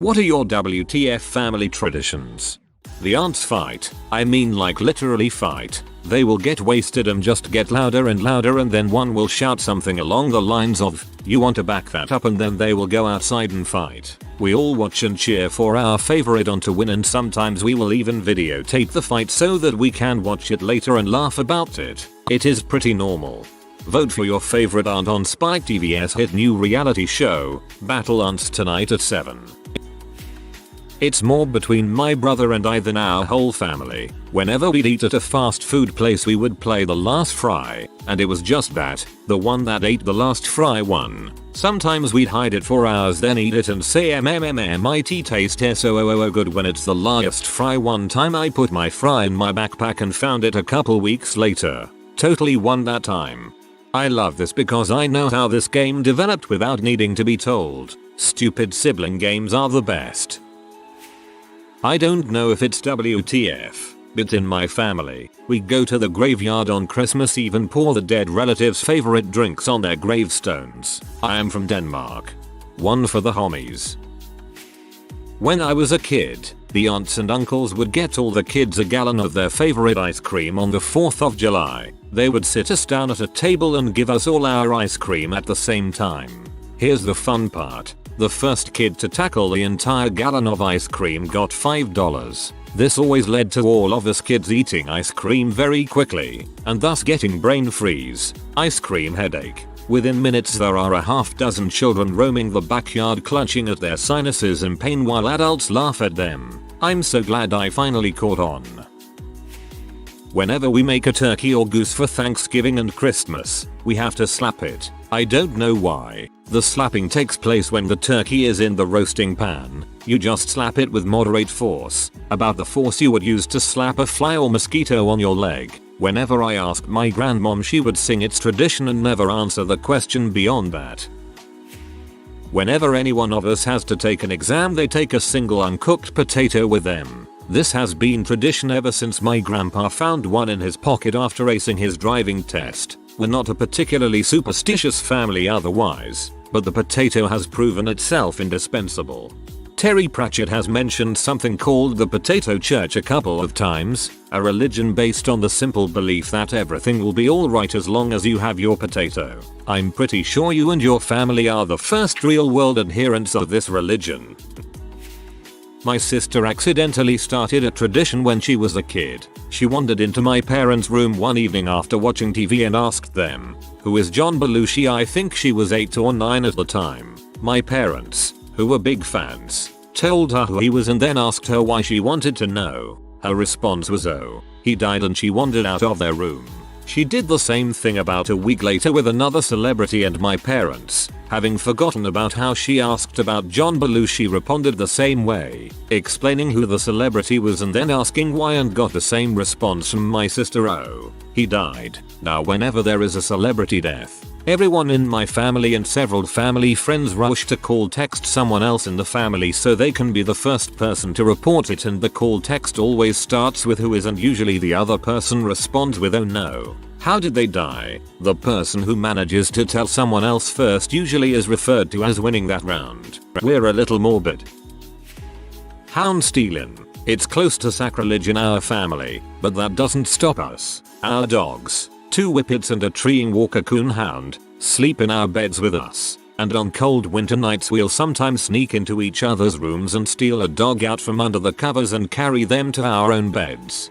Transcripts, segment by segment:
What are your WTF family traditions? The aunts fight. I mean like literally fight. They will get wasted and just get louder and louder, and then one will shout something along the lines of, "You want to back that up," and then they will go outside and fight. We all watch and cheer for our favorite aunt to win, and sometimes we will even videotape the fight so that we can watch it later and laugh about it. It is pretty normal. Vote for your favorite aunt on Spike TV's hit new reality show, Battle Aunts, tonight at 7. It's more between my brother and I than our whole family. Whenever we'd eat at a fast food place, we would play the last fry, and it was just that, the one that ate the last fry won. Sometimes we'd hide it for hours, then eat it and say might taste so good when it's the last fry. One time I put my fry in my backpack and found it a couple weeks later. Totally won that time. I love this because I know how this game developed without needing to be told. Stupid sibling games are the best. I don't know if it's WTF, but in my family, we go to the graveyard on Christmas Eve and pour the dead relatives' favorite drinks on their gravestones. I am from Denmark. One for the homies. When I was a kid, the aunts and uncles would get all the kids a gallon of their favorite ice cream on the 4th of July. They would sit us down at a table and give us all our ice cream at the same time. Here's the fun part. The first kid to tackle the entire gallon of ice cream got $5. This always led to all of us kids eating ice cream very quickly, and thus getting brain freeze, ice cream headache. Within minutes there are a half dozen children roaming the backyard clutching at their sinuses in pain while adults laugh at them. I'm so glad I finally caught on. Whenever we make a turkey or goose for Thanksgiving and Christmas, we have to slap it. I don't know why. The slapping takes place when the turkey is in the roasting pan. You just slap it with moderate force, about the force you would use to slap a fly or mosquito on your leg. Whenever I asked my grandmom, she would sing its tradition and never answer the question beyond that. Whenever any one of us has to take an exam, they take a single uncooked potato with them. This has been tradition ever since my grandpa found one in his pocket after acing his driving test. We're not a particularly superstitious family otherwise, but the potato has proven itself indispensable. Terry Pratchett has mentioned something called the Potato Church a couple of times, a religion based on the simple belief that everything will be alright as long as you have your potato. I'm pretty sure you and your family are the first real world adherents of this religion. My sister accidentally started a tradition when she was a kid. She wandered into my parents' room one evening after watching TV and asked them, "Who is John Belushi?" I think she was 8 or 9 at the time. My parents, who were big fans, told her who he was and then asked her why she wanted to know. Her response was, "Oh, he died," and she wandered out of their room. She did the same thing about a week later with another celebrity, and my parents, having forgotten about how she asked about John Belushi, responded the same way, explaining who the celebrity was and then asking why, and got the same response from my sister: "Oh, he died." Now whenever there is a celebrity death, everyone in my family and several family friends rush to call text someone else in the family so they can be the first person to report it, and the call text always starts with "who is," and usually the other person responds with "oh no, how did they die?" The person who manages to tell someone else first usually is referred to as winning that round. We're a little morbid. Hound stealing. It's close to sacrilege in our family, but that doesn't stop us. Our dogs, 2 whippets and a treeing Walker Coon hound, sleep in our beds with us, and on cold winter nights we'll sometimes sneak into each other's rooms and steal a dog out from under the covers and carry them to our own beds.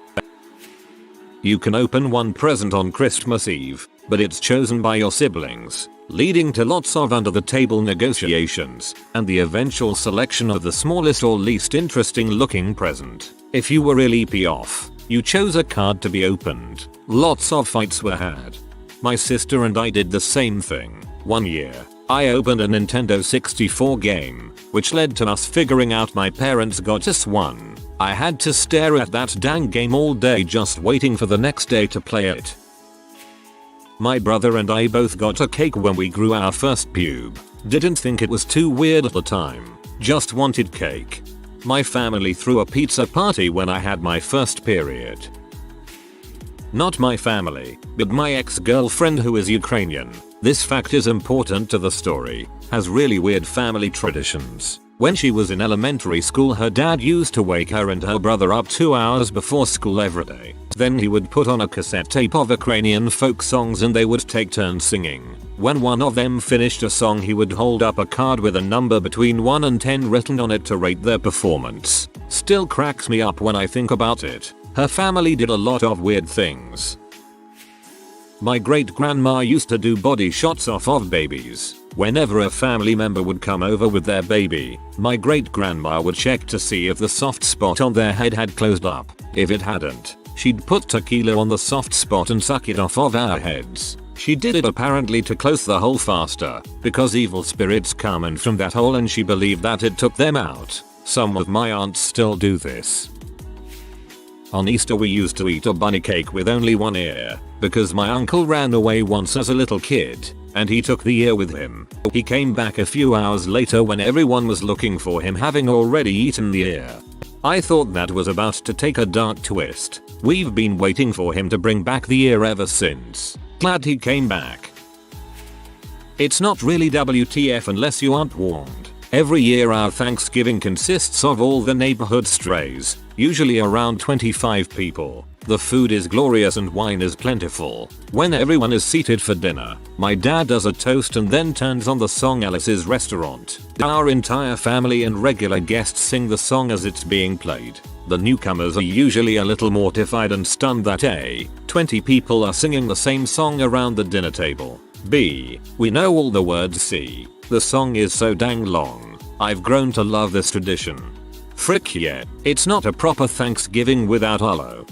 You can open one present on Christmas Eve, but it's chosen by your siblings, leading to lots of under-the-table negotiations, and the eventual selection of the smallest or least interesting looking present. If you were really off, you chose a card to be opened. Lots of fights were had. My sister and I did the same thing. One year, I opened a Nintendo 64 game, which led to us figuring out my parents got us one. I had to stare at that dang game all day just waiting for the next day to play it. My brother and I both got a cake when we grew our first pube. Didn't think it was too weird at the time. Just wanted cake. My family threw a pizza party when I had my first period. Not my family, but my ex-girlfriend, who is Ukrainian. This fact is important to the story. Has really weird family traditions. When she was in elementary school, her dad used to wake her and her brother up 2 hours before school every day. Then he would put on a cassette tape of Ukrainian folk songs and they would take turns singing. When one of them finished a song, he would hold up a card with a number between 1 and 10 written on it to rate their performance. Still cracks me up when I think about it. Her family did a lot of weird things. My great grandma used to do body shots off of babies. Whenever a family member would come over with their baby, my great grandma would check to see if the soft spot on their head had closed up. If it hadn't, she'd put tequila on the soft spot and suck it off of our heads. She did it apparently to close the hole faster, because evil spirits come in from that hole and she believed that it took them out. Some of my aunts still do this. On Easter we used to eat a bunny cake with only one ear, because my uncle ran away once as a little kid, and he took the ear with him. He came back a few hours later when everyone was looking for him, having already eaten the ear. I thought that was about to take a dark twist. We've been waiting for him to bring back the ear ever since. Glad he came back. It's not really WTF unless you aren't warned. Every year our Thanksgiving consists of all the neighborhood strays, usually around 25 people. The food is glorious and wine is plentiful. When everyone is seated for dinner, my dad does a toast and then turns on the song Alice's Restaurant. Our entire family and regular guests sing the song as it's being played. The newcomers are usually a little mortified and stunned that A, 20 people are singing the same song around the dinner table. B, we know all the words. C, the song is so dang long. I've grown to love this tradition. Frick yeah, it's not a proper Thanksgiving without Olo.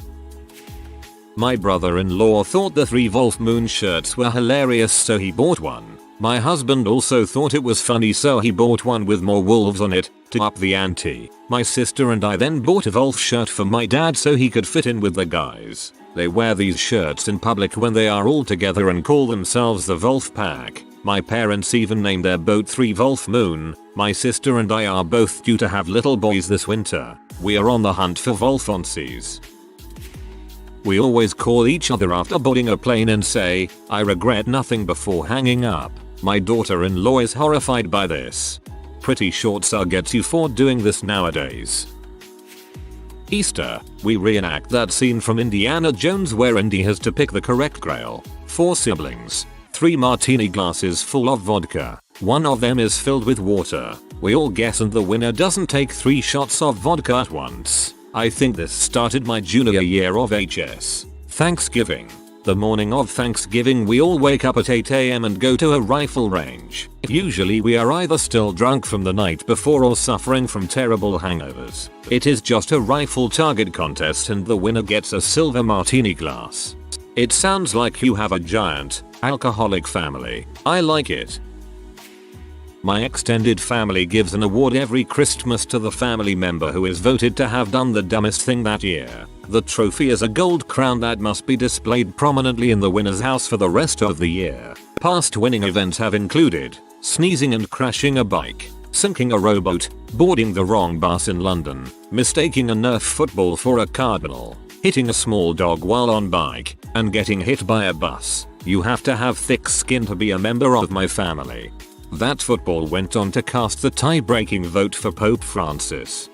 My brother-in-law thought the 3 Wolf Moon shirts were hilarious, so he bought one. My husband also thought it was funny, so he bought one with more wolves on it, to up the ante. My sister and I then bought a wolf shirt for my dad so he could fit in with the guys. They wear these shirts in public when they are all together and call themselves the Wolf Pack. My parents even named their boat 3 Wolf Moon. My sister and I are both due to have little boys this winter. We are on the hunt for Wolfonsies. We always call each other after boarding a plane and say, I regret nothing before hanging up. My daughter-in-law is horrified by this. Pretty short saw gets you for doing this nowadays. Easter, we reenact that scene from Indiana Jones where Indy has to pick the correct grail. 4 siblings, 3 martini glasses full of vodka. One of them is filled with water. We all guess and the winner doesn't take 3 shots of vodka at once. I think this started my junior year of HS. Thanksgiving. The morning of Thanksgiving we all wake up at 8 AM and go to a rifle range. Usually we are either still drunk from the night before or suffering from terrible hangovers. It is just a rifle target contest and the winner gets a silver martini glass. It sounds like you have a giant, alcoholic family. I like it. My extended family gives an award every Christmas to the family member who is voted to have done the dumbest thing that year. The trophy is a gold crown that must be displayed prominently in the winner's house for the rest of the year. Past winning events have included sneezing and crashing a bike, sinking a rowboat, boarding the wrong bus in London, mistaking a Nerf football for a cardinal, hitting a small dog while on bike, and getting hit by a bus. You have to have thick skin to be a member of my family. That football went on to cast the tie-breaking vote for Pope Francis.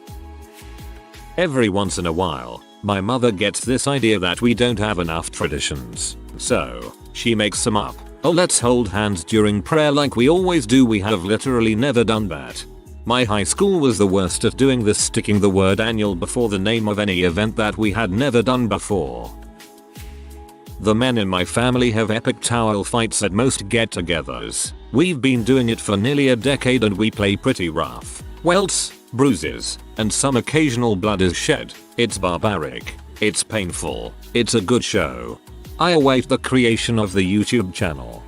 Every once in a while, my mother gets this idea that we don't have enough traditions. So, she makes some up. Oh, let's hold hands during prayer like we always do. We have literally never done that. My high school was the worst at doing this, sticking the word annual before the name of any event that we had never done before. The men in my family have epic towel fights at most get-togethers. We've been doing it for nearly a decade and we play pretty rough. Welts, bruises, and some occasional blood is shed. It's barbaric. It's painful. It's a good show. I await the creation of the YouTube channel.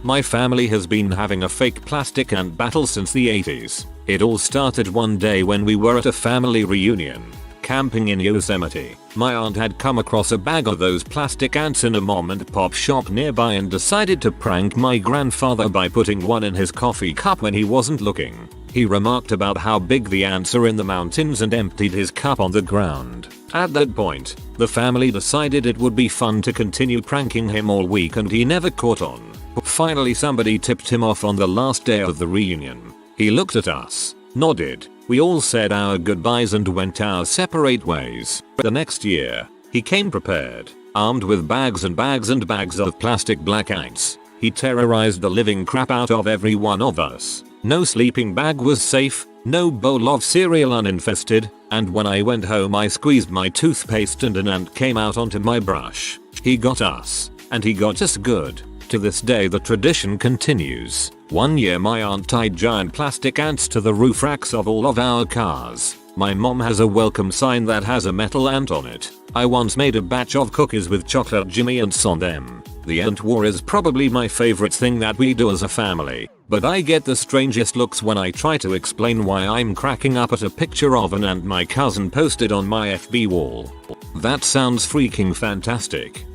My family has been having a fake plastic ant battle since the 80s. It all started one day when we were at a family reunion. Camping in Yosemite. My aunt had come across a bag of those plastic ants in a mom and pop shop nearby and decided to prank my grandfather by putting one in his coffee cup when he wasn't looking. He remarked about how big the ants are in the mountains and emptied his cup on the ground. At that point, the family decided it would be fun to continue pranking him all week and he never caught on. Finally somebody tipped him off on the last day of the reunion. He looked at us, nodded, we all said our goodbyes and went our separate ways. The next year, he came prepared, armed with bags and bags and bags of plastic black ice. He terrorized the living crap out of every one of us. No sleeping bag was safe, no bowl of cereal uninfested, and when I went home I squeezed my toothpaste and an ant came out onto my brush. He got us, and he got us good. To this day the tradition continues. One year my aunt tied giant plastic ants to the roof racks of all of our cars. My mom has a welcome sign that has a metal ant on it. I once made a batch of cookies with chocolate Jimmy ants on them. The ant war is probably my favorite thing that we do as a family, but I get the strangest looks when I try to explain why I'm cracking up at a picture of an ant my cousin posted on my FB wall. That sounds freaking fantastic.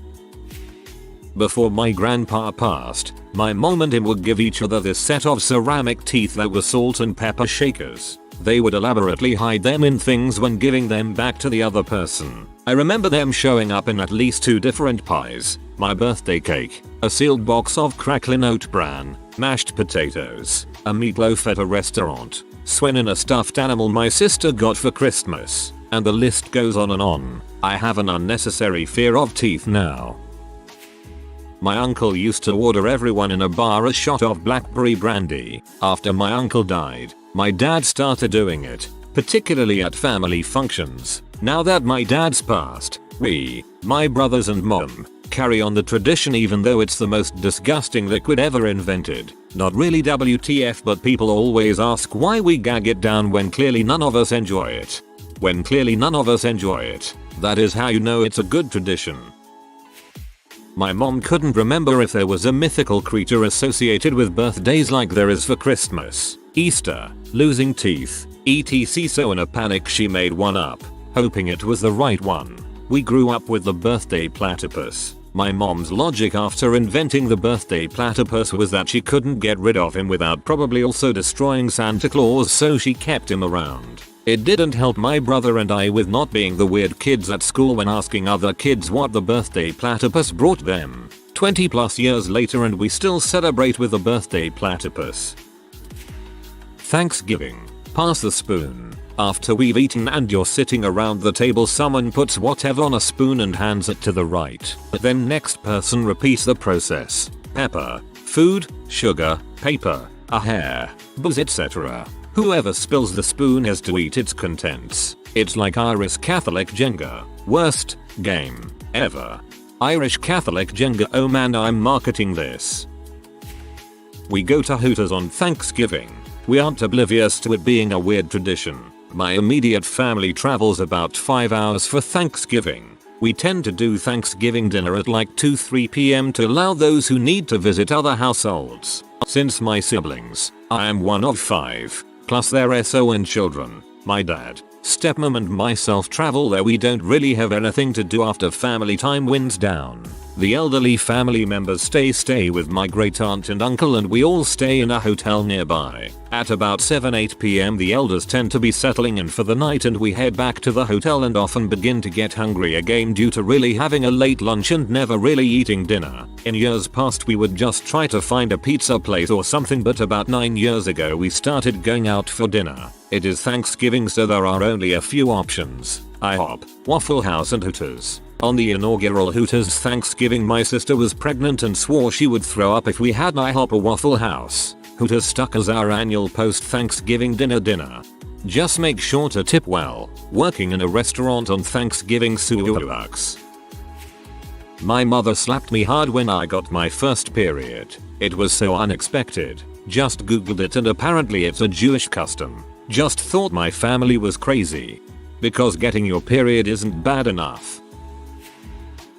Before my grandpa passed, my mom and him would give each other this set of ceramic teeth that were salt and pepper shakers. They would elaborately hide them in things when giving them back to the other person. I remember them showing up in at least 2 different pies, my birthday cake, a sealed box of crackling oat bran, mashed potatoes, a meatloaf at a restaurant, Swen and a stuffed animal my sister got for Christmas, and the list goes on and on. I have an unnecessary fear of teeth now. My uncle used to order everyone in a bar a shot of blackberry brandy. After my uncle died, my dad started doing it, particularly at family functions. Now that my dad's passed, we, my brothers and mom, carry on the tradition even though it's the most disgusting liquid ever invented. Not really WTF, but people always ask why we gag it down when clearly none of us enjoy it. When clearly none of us enjoy it, that is how you know it's a good tradition. My mom couldn't remember if there was a mythical creature associated with birthdays like there is for Christmas, Easter, losing teeth, etc. So in a panic she made one up, hoping it was the right one. We grew up with the birthday platypus. My mom's logic after inventing the birthday platypus was that she couldn't get rid of him without probably also destroying Santa Claus, so she kept him around. It didn't help my brother and I with not being the weird kids at school when asking other kids what the birthday platypus brought them. 20 plus years later and we still celebrate with the birthday platypus. Thanksgiving. Pass the spoon. After we've eaten and you're sitting around the table, someone puts whatever on a spoon and hands it to the right. Then next person repeats the process. Pepper, food, sugar, paper, a hair, booze, etc. Whoever spills the spoon has to eat its contents. It's like Irish Catholic Jenga. Worst game ever. Irish Catholic Jenga, oh man, I'm marketing this. We go to Hooters on Thanksgiving. We aren't oblivious to it being a weird tradition. My immediate family travels about 5 hours for Thanksgiving. We tend to do Thanksgiving dinner at like 2-3 p.m. to allow those who need to visit other households. Since my siblings, I am one of 5, plus their SON children, my dad, stepmom and myself travel there, we don't really have anything to do after family time winds down. The elderly family members stay with my great aunt and uncle and we all stay in a hotel nearby. At about 7-8 p.m. the elders tend to be settling in for the night and we head back to the hotel and often begin to get hungry again due to really having a late lunch and never really eating dinner. In years past we would just try to find a pizza place or something, but about 9 years ago we started going out for dinner. It is Thanksgiving so there are only a few options: IHOP, Waffle House and Hooters. On the inaugural Hooters Thanksgiving my sister was pregnant and swore she would throw up if we had IHOP or Waffle House. Hooters stuck as our annual post-Thanksgiving dinner. Just make sure to tip well. Working in a restaurant on Thanksgiving sucks. My mother slapped me hard when I got my first period. It was so unexpected. Just googled it and apparently it's a Jewish custom. Just thought my family was crazy. Because getting your period isn't bad enough.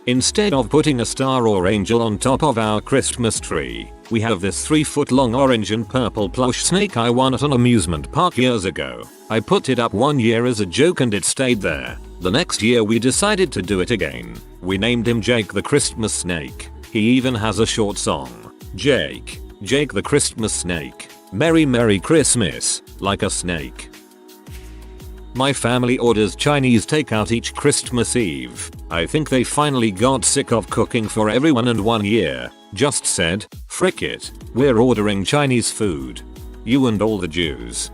Instead of putting a star or angel on top of our Christmas tree, we have this 3-foot-long orange and purple plush snake I won at an amusement park years ago. I put it up one year as a joke and it stayed there. The next year we decided to do it again. We named him Jake the Christmas Snake. He even has a short song. Jake the Christmas Snake. Merry Merry Christmas, like a snake. My family orders Chinese takeout each Christmas Eve. I think they finally got sick of cooking for everyone and one year just said, frick it, we're ordering Chinese food. You and all the Jews.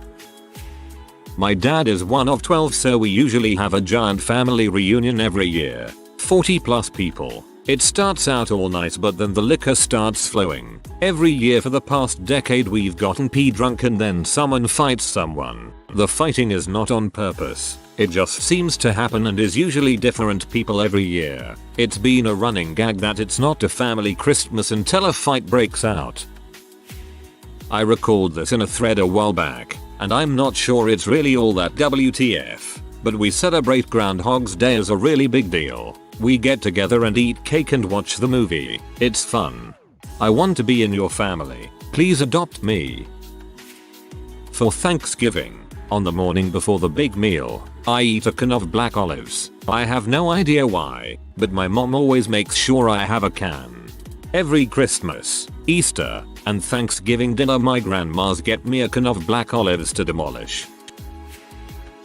My dad is one of 12, so we usually have a giant family reunion every year. 40 plus people. It starts out all nice, but then the liquor starts flowing. Every year for the past decade we've gotten pee drunk and then someone fights someone. The fighting is not on purpose. It just seems to happen and is usually different people every year. It's been a running gag that it's not a family Christmas until a fight breaks out. I recalled this in a thread a while back, and I'm not sure it's really all that WTF, but we celebrate Groundhog's Day as a really big deal. We get together and eat cake and watch the movie. It's fun. I want to be in your family. Please adopt me. For Thanksgiving, on the morning before the big meal, I eat a can of black olives. I have no idea why, but my mom always makes sure I have a can. Every Christmas, Easter, and Thanksgiving dinner my grandmas get me a can of black olives to demolish.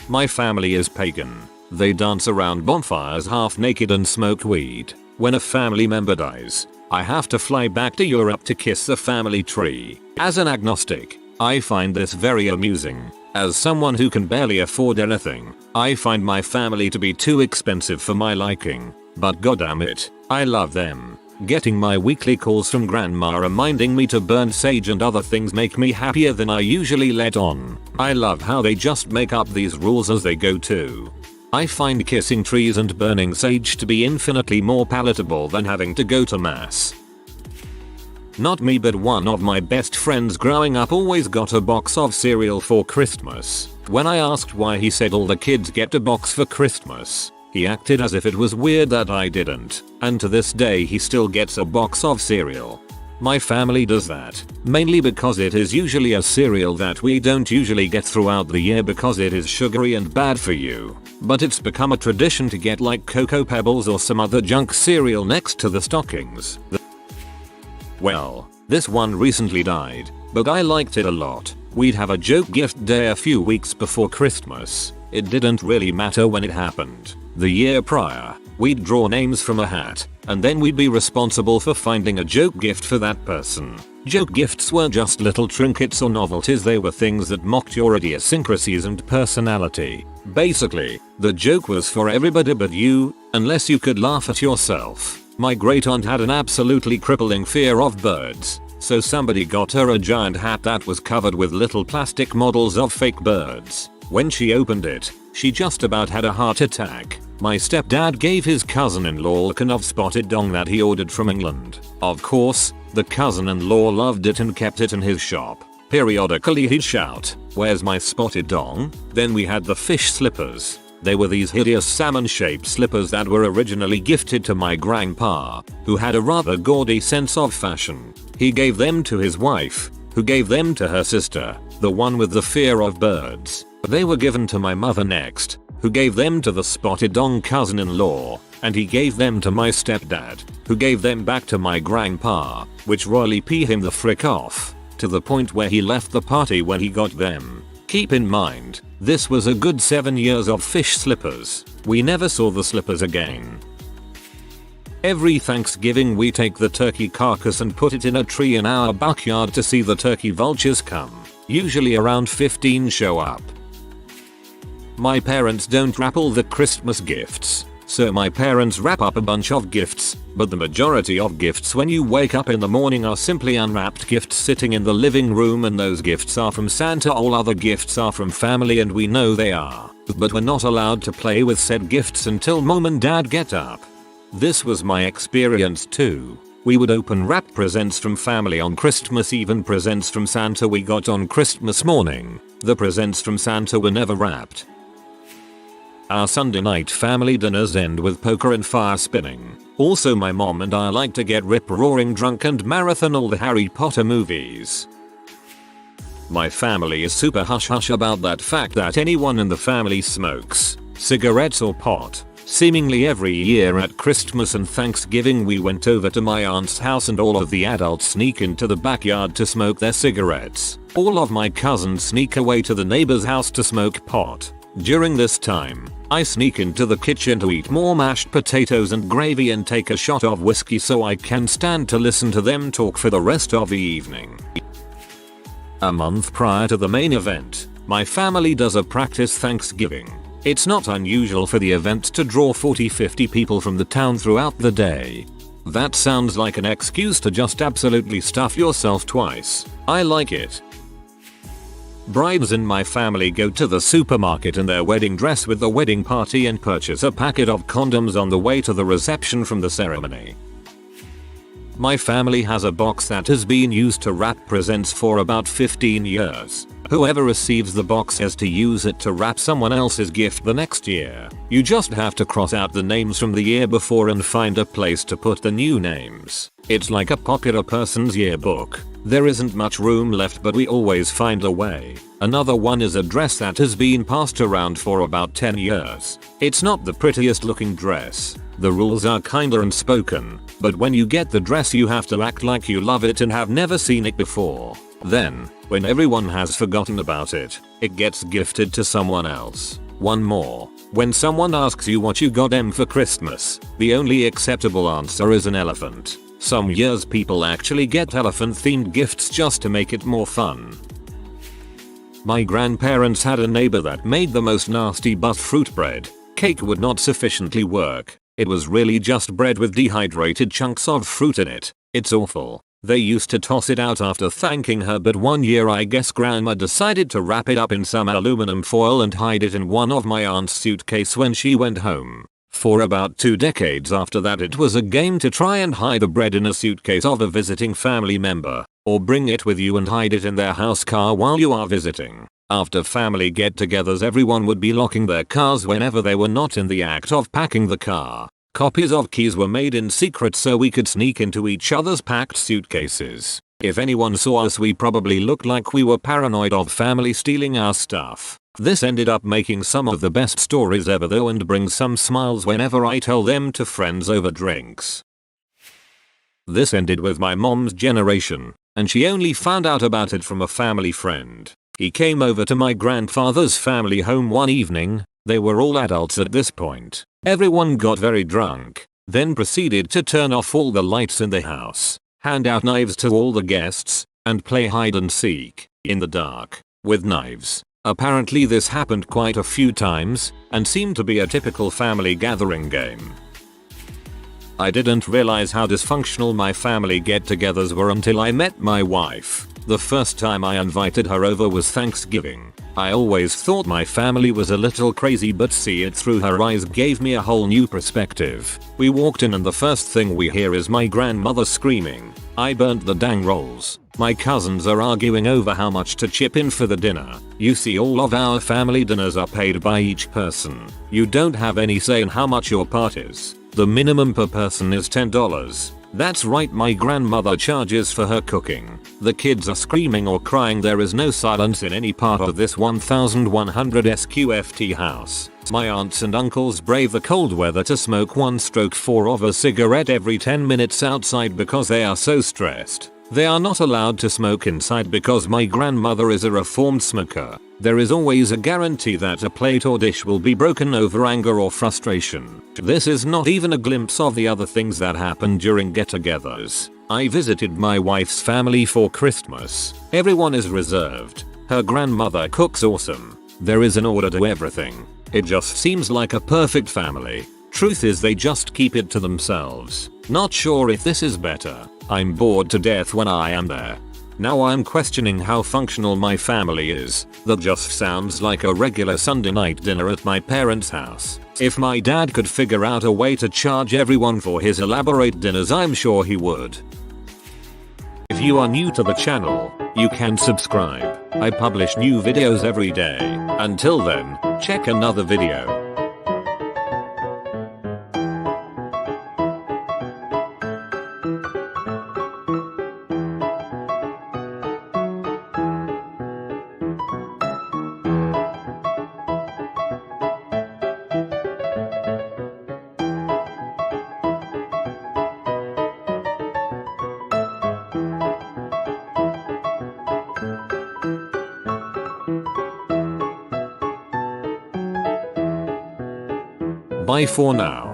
My family is pagan. They dance around bonfires half naked and smoke weed. When a family member dies, I have to fly back to Europe to kiss the family tree. As an agnostic, I find this very amusing. As someone who can barely afford anything, I find my family to be too expensive for my liking. But goddamn it, I love them. Getting my weekly calls from grandma reminding me to burn sage and other things make me happier than I usually let on. I love how they just make up these rules as they go too. I find kissing trees and burning sage to be infinitely more palatable than having to go to mass. Not me, but one of my best friends growing up always got a box of cereal for Christmas. When I asked why, he said all the kids get a box for Christmas. He acted as if it was weird that I didn't, and to this day he still gets a box of cereal. My family does that, mainly because it is usually a cereal that we don't usually get throughout the year because it is sugary and bad for you. But it's become a tradition to get like Cocoa Pebbles or some other junk cereal next to the stockings. Well, this one recently died, but I liked it a lot. We'd have a joke gift day a few weeks before Christmas. It didn't really matter when it happened. The year prior, we'd draw names from a hat, and then we'd be responsible for finding a joke gift for that person. Joke gifts were just little trinkets or novelties. They were things that mocked your idiosyncrasies and personality. Basically, the joke was for everybody but you, unless you could laugh at yourself. My great aunt had an absolutely crippling fear of birds, so somebody got her a giant hat that was covered with little plastic models of fake birds. When she opened it, she just about had a heart attack. My stepdad gave his cousin-in-law a can of spotted dong that he ordered from England. Of course, the cousin-in-law loved it and kept it in his shop. Periodically he'd shout, "Where's my spotted dong?" Then we had the fish slippers. They were these hideous salmon-shaped slippers that were originally gifted to my grandpa, who had a rather gaudy sense of fashion. He gave them to his wife, who gave them to her sister, the one with the fear of birds. They were given to my mother next, who gave them to the spotted dong cousin-in-law, and he gave them to my stepdad, who gave them back to my grandpa, which royally peed him the frick off, to the point where he left the party when he got them. Keep in mind, this was a good 7 years of fish slippers. We never saw the slippers again. Every Thanksgiving we take the turkey carcass and put it in a tree in our backyard to see the turkey vultures come. Usually around 15 show up. My parents don't wrap all the Christmas gifts, so my parents wrap up a bunch of gifts, but the majority of gifts when you wake up in the morning are simply unwrapped gifts sitting in the living room, and those gifts are from Santa. All other gifts are from family, and we know they are, but we're not allowed to play with said gifts until mom and dad get up. This was my experience too. We would open wrapped presents from family on Christmas Eve and presents from Santa we got on Christmas morning. The presents from Santa were never wrapped. Our Sunday night family dinners end with poker and fire spinning. Also, my mom and I like to get rip-roaring drunk and marathon all the Harry Potter movies. My family is super hush-hush about that fact that anyone in the family smokes cigarettes or pot. Seemingly every year at Christmas and Thanksgiving we went over to my aunt's house and all of the adults sneak into the backyard to smoke their cigarettes. All of my cousins sneak away to the neighbor's house to smoke pot. During this time, I sneak into the kitchen to eat more mashed potatoes and gravy and take a shot of whiskey so I can stand to listen to them talk for the rest of the evening. A month prior to the main event, my family does a practice Thanksgiving. It's not unusual for the event to draw 40-50 people from the town throughout the day. That sounds like an excuse to just absolutely stuff yourself twice. I like it. Brides in my family go to the supermarket in their wedding dress with the wedding party and purchase a packet of condoms on the way to the reception from the ceremony. My family has a box that has been used to wrap presents for about 15 years. Whoever receives the box has to use it to wrap someone else's gift the next year. You just have to cross out the names from the year before and find a place to put the new names. It's like a popular person's yearbook. There isn't much room left, but we always find a way. Another one is a dress that has been passed around for about 10 years. It's not the prettiest looking dress. The rules are kinda unspoken, but when you get the dress you have to act like you love it and have never seen it before. Then, when everyone has forgotten about it, it gets gifted to someone else. One more. When someone asks you what you got them for Christmas, the only acceptable answer is an elephant. Some years people actually get elephant themed gifts just to make it more fun. My grandparents had a neighbor that made the most nasty but fruit bread. Cake would not sufficiently work. It was really just bread with dehydrated chunks of fruit in it. It's awful. They used to toss it out after thanking her, but one year I guess grandma decided to wrap it up in some aluminum foil and hide it in one of my aunt's suitcase when she went home. For about 2 decades after that it was a game to try and hide the bread in a suitcase of a visiting family member, or bring it with you and hide it in their house car while you are visiting. After family get-togethers everyone would be locking their cars whenever they were not in the act of packing the car. Copies of keys were made in secret so we could sneak into each other's packed suitcases. If anyone saw us we probably looked like we were paranoid of family stealing our stuff. This ended up making some of the best stories ever though, and brings some smiles whenever I tell them to friends over drinks. This ended with my mom's generation, and she only found out about it from a family friend. He came over to my grandfather's family home one evening. They were all adults at this point. Everyone got very drunk, then proceeded to turn off all the lights in the house, hand out knives to all the guests, and play hide and seek in the dark with knives. Apparently this happened quite a few times and seemed to be a typical family gathering game. I didn't realize how dysfunctional my family get-togethers were until I met my wife. The first time I invited her over was Thanksgiving. I always thought my family was a little crazy, but see it through her eyes gave me a whole new perspective. We walked in and the first thing we hear is my grandmother screaming, "I burnt the dang rolls." My cousins are arguing over how much to chip in for the dinner. You see, all of our family dinners are paid by each person. You don't have any say in how much your part is. The minimum per person is $10. That's right, my grandmother charges for her cooking. The kids are screaming or crying. There is no silence in any part of this 1100 SQFT house. My aunts and uncles brave the cold weather to smoke 1/4 of a cigarette every 10 minutes outside because they are so stressed. They are not allowed to smoke inside because my grandmother is a reformed smoker. There is always a guarantee that a plate or dish will be broken over anger or frustration. This is not even a glimpse of the other things that happen during get-togethers. I visited my wife's family for Christmas. Everyone is reserved. Her grandmother cooks awesome. There is an order to everything. It just seems like a perfect family. Truth is they just keep it to themselves. Not sure if this is better. I'm bored to death when I am there. Now I'm questioning how functional my family is. That just sounds like a regular Sunday night dinner at my parents' house. If my dad could figure out a way to charge everyone for his elaborate dinners, I'm sure he would. If you are new to the channel, you can subscribe. I publish new videos every day. Until then, check another video. Bye for now.